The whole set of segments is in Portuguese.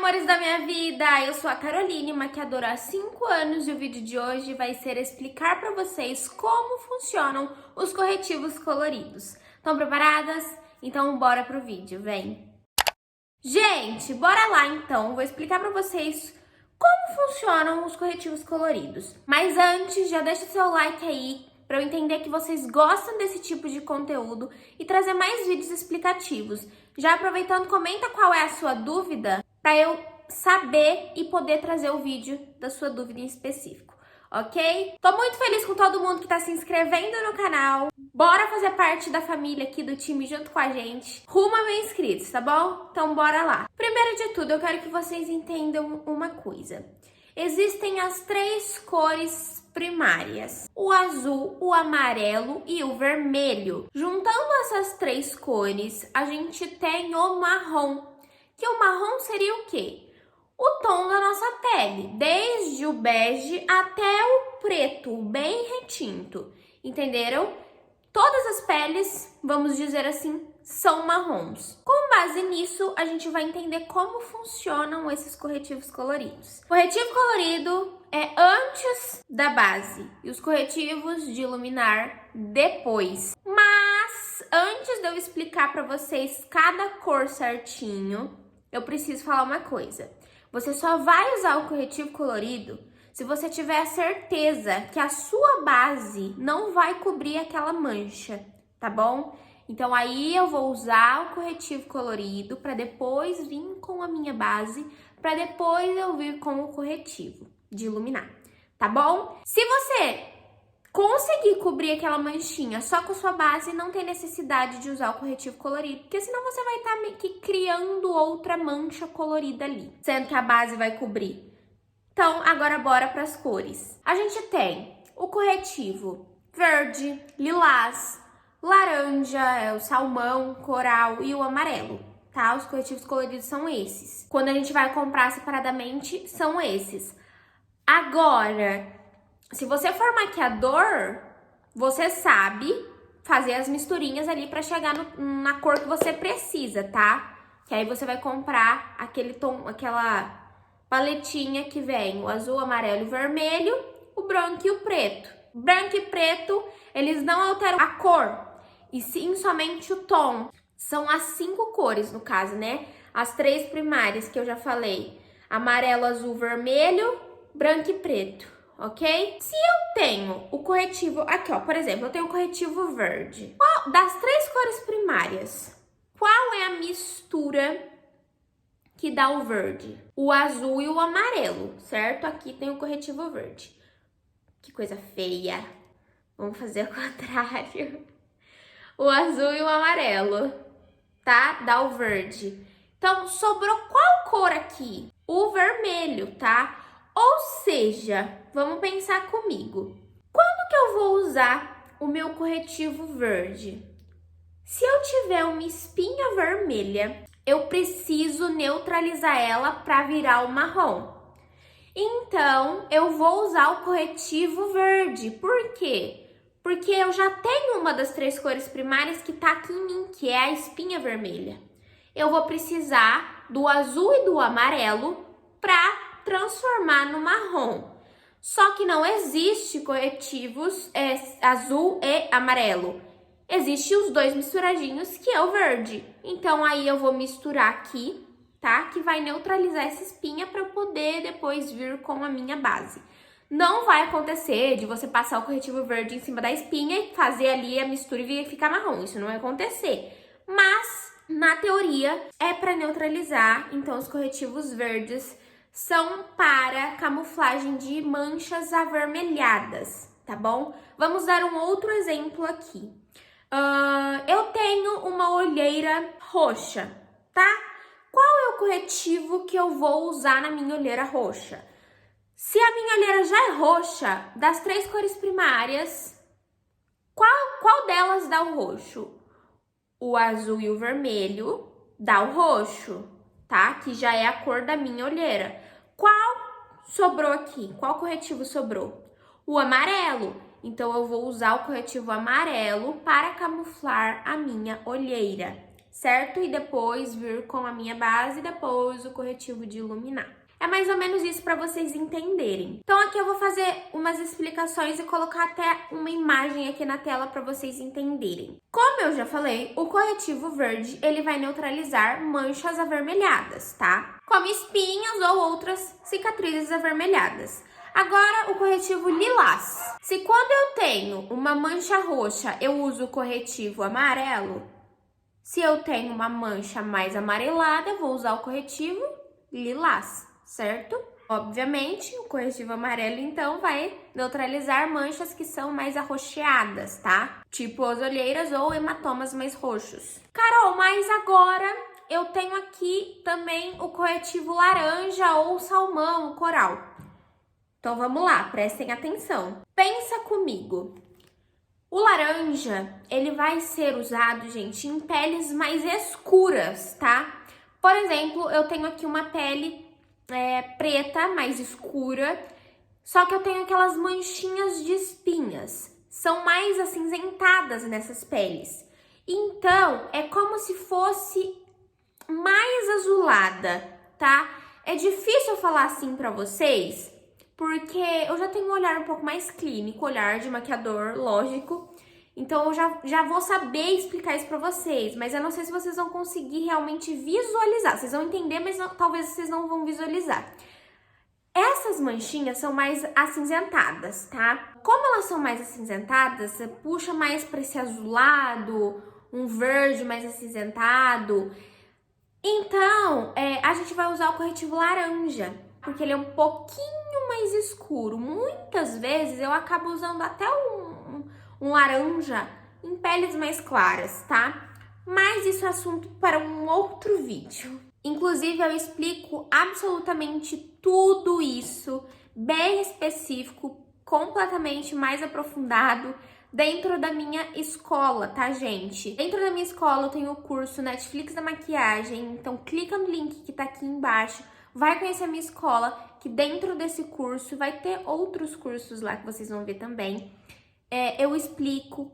amores da minha vida! Eu sou a Caroline, maquiadora há 5 anos, e o vídeo de hoje vai ser explicar para vocês como funcionam os corretivos coloridos. Estão preparadas? Então bora pro vídeo, vem! Gente, bora lá então, vou explicar para vocês como funcionam os corretivos coloridos. Mas antes, já deixa seu like aí para eu entender que vocês gostam desse tipo de conteúdo e trazer mais vídeos explicativos. Já aproveitando, comenta qual é a sua dúvida para eu saber e poder trazer o vídeo da sua dúvida em específico, ok? Tô muito feliz com todo mundo que tá se inscrevendo no canal. Bora fazer parte da família aqui do time junto com a gente. Rumo a 1000 inscritos, tá bom? Então bora lá. Primeiro de tudo, eu quero que vocês entendam uma coisa. Existem as 3 cores primárias: o azul, o amarelo e o vermelho. Juntando essas 3 cores, a gente tem o marrom, que o marrom seria o quê? O tom da nossa pele, desde o bege até o preto, bem retinto, entenderam? Todas as peles, vamos dizer assim, são marrons. Com base nisso, a gente vai entender como funcionam esses corretivos coloridos. Corretivo colorido é antes da base e os corretivos de iluminar depois. Mas antes de eu explicar para vocês cada cor certinho, eu preciso falar uma coisa. Você só vai usar o corretivo colorido se você tiver a certeza que a sua base não vai cobrir aquela mancha, tá bom? Então aí eu vou usar o corretivo colorido para depois vir com a minha base, para depois eu vir com o corretivo de iluminar, tá bom? Se você conseguir cobrir aquela manchinha só com a sua base, não tem necessidade de usar o corretivo colorido, porque senão você vai estar meio que criando outra mancha colorida ali, sendo que a base vai cobrir. Então, agora bora para as cores. A gente tem o corretivo verde, lilás, laranja, o salmão, coral e o amarelo, tá? Os corretivos coloridos são esses. Quando a gente vai comprar separadamente, são esses. Agora, se você for maquiador, você sabe fazer as misturinhas ali para chegar na cor que você precisa, tá? Que aí você vai comprar aquele tom, aquela paletinha que vem o azul, amarelo e vermelho, o branco e o preto. Branco e preto, eles não alteram a cor, e sim somente o tom. São as 5 cores, no caso, né? As 3 primárias que eu já falei: amarelo, azul, vermelho, branco e preto, ok? Se eu tenho o corretivo, aqui ó, por exemplo, eu tenho o corretivo verde. Das 3 cores primárias, qual é a mistura que dá o verde? O azul e o amarelo, certo? Aqui tem o corretivo verde. Que coisa feia. Vamos fazer o contrário. O azul e o amarelo, tá? Dá o verde. Então, sobrou qual cor aqui? O vermelho, tá? Ou seja, vamos pensar comigo. Quando que eu vou usar o meu corretivo verde? Se eu tiver uma espinha vermelha, eu preciso neutralizar ela para virar o marrom. Então, eu vou usar o corretivo verde. Por quê? Porque eu já tenho uma das 3 cores primárias que tá aqui em mim, que é a espinha vermelha. Eu vou precisar do azul e do amarelo para transformar no marrom. Só que não existe corretivos azul e amarelo. Existe os 2 misturadinhos, que é o verde. Então, aí eu vou misturar aqui, tá? Que vai neutralizar essa espinha para eu poder depois vir com a minha base. Não vai acontecer de você passar o corretivo verde em cima da espinha e fazer ali a mistura e ficar marrom. Isso não vai acontecer. Mas, na teoria, é para neutralizar. Então, os corretivos verdes são para camuflagem de manchas avermelhadas, tá bom? Vamos dar um outro exemplo aqui. Eu tenho uma olheira roxa, tá? Qual é o corretivo que eu vou usar na minha olheira roxa? Se a minha olheira já é roxa, das 3 cores primárias, qual delas dá o roxo? O azul e o vermelho dá o roxo, tá? Que já é a cor da minha olheira. Qual sobrou aqui? Qual corretivo sobrou? O amarelo. Então, eu vou usar o corretivo amarelo para camuflar a minha olheira, certo? E depois vir com a minha base e depois o corretivo de iluminar. É mais ou menos isso para vocês entenderem. Então aqui eu vou fazer umas explicações e colocar até uma imagem aqui na tela para vocês entenderem. Como eu já falei, o corretivo verde, ele vai neutralizar manchas avermelhadas, tá? Como espinhas ou outras cicatrizes avermelhadas. Agora, o corretivo lilás. Se quando eu tenho uma mancha roxa, eu uso o corretivo amarelo, se eu tenho uma mancha mais amarelada, eu vou usar o corretivo lilás, certo? Obviamente, o corretivo amarelo, então, vai neutralizar manchas que são mais arroxeadas, tá? Tipo as olheiras ou hematomas mais roxos. Carol, mas agora eu tenho aqui também o corretivo laranja ou salmão, coral. Então, vamos lá, prestem atenção. Pensa comigo. O laranja, ele vai ser usado, gente, em peles mais escuras, tá? Por exemplo, eu tenho aqui uma pele preta, mais escura, só que eu tenho aquelas manchinhas de espinhas. São mais acinzentadas nessas peles. Então, é como se fosse mais azulada, tá? É difícil eu falar assim pra vocês, porque eu já tenho um olhar um pouco mais clínico, olhar de maquiador, lógico. Então, eu já vou saber explicar isso pra vocês, mas eu não sei se vocês vão conseguir realmente visualizar. Vocês vão entender, mas talvez vocês não vão visualizar. Essas manchinhas são mais acinzentadas, tá? Como elas são mais acinzentadas, você puxa mais pra esse azulado, um verde mais acinzentado. Então, a gente vai usar o corretivo laranja, porque ele é um pouquinho mais escuro. Muitas vezes eu acabo usando até um laranja em peles mais claras, tá? Mas isso é assunto para um outro vídeo. Inclusive, eu explico absolutamente tudo isso, bem específico, completamente mais aprofundado, dentro da minha escola, tá, gente? Dentro da minha escola eu tenho o curso Netflix da maquiagem, então clica no link que tá aqui embaixo, vai conhecer a minha escola, que dentro desse curso vai ter outros cursos lá que vocês vão ver também. Eu explico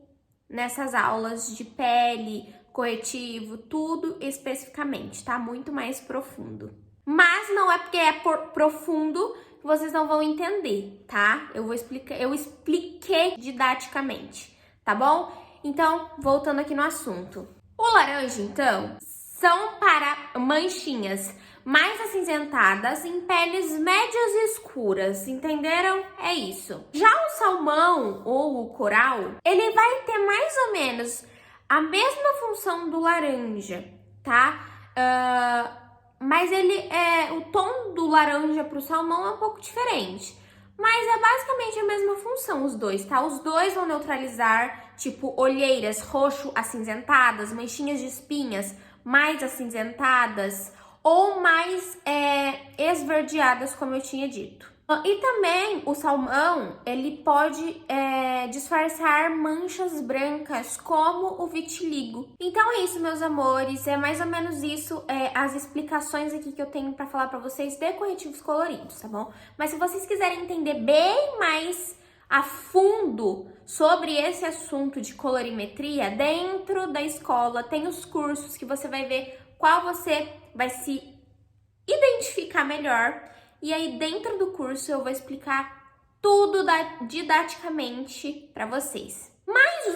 nessas aulas de pele, corretivo, tudo especificamente, tá? Muito mais profundo. Mas não é porque é profundo que vocês não vão entender, tá? Eu expliquei didaticamente, tá bom? Então, voltando aqui no assunto. O laranja, então, são para manchinhas mais acinzentadas em peles médias e escuras, entenderam? É isso. Já o salmão ou o coral, ele vai ter mais ou menos a mesma função do laranja, tá? Mas o tom do laranja pro salmão é um pouco diferente. Mas é basicamente a mesma função, os dois, tá? Os dois vão neutralizar, tipo, olheiras roxo acinzentadas, manchinhas de espinhas mais acinzentadas ou mais esverdeadas, como eu tinha dito. E também o salmão, ele pode disfarçar manchas brancas, como o vitiligo. Então é isso, meus amores, é mais ou menos isso, as explicações aqui que eu tenho pra falar pra vocês de corretivos coloridos, tá bom? Mas se vocês quiserem entender bem mais a fundo sobre esse assunto de colorimetria, dentro da escola tem os cursos que você vai ver qual você vai se identificar melhor. E aí, dentro do curso, eu vou explicar tudo didaticamente para vocês. Mais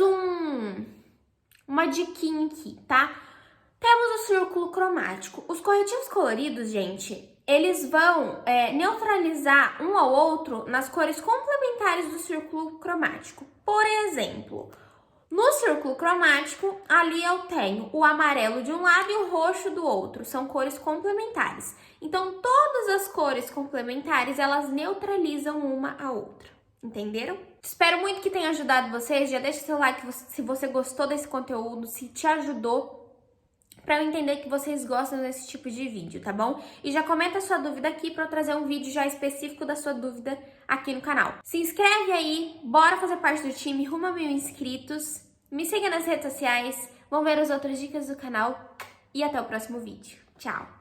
uma diquinha aqui, tá? Temos o círculo cromático. Os corretivos coloridos, gente, eles vão neutralizar um ao outro nas cores complementares do círculo cromático. Por exemplo, no círculo cromático, ali eu tenho o amarelo de um lado e o roxo do outro. São cores complementares. Então, todas as cores complementares, elas neutralizam uma a outra. Entenderam? Espero muito que tenha ajudado vocês. Já deixa seu like se você gostou desse conteúdo, se te ajudou, para eu entender que vocês gostam desse tipo de vídeo, tá bom? E já comenta a sua dúvida aqui para eu trazer um vídeo já específico da sua dúvida aqui no canal. Se inscreve aí, bora fazer parte do time rumo a 1000 inscritos. Me siga nas redes sociais, vão ver as outras dicas do canal e até o próximo vídeo. Tchau!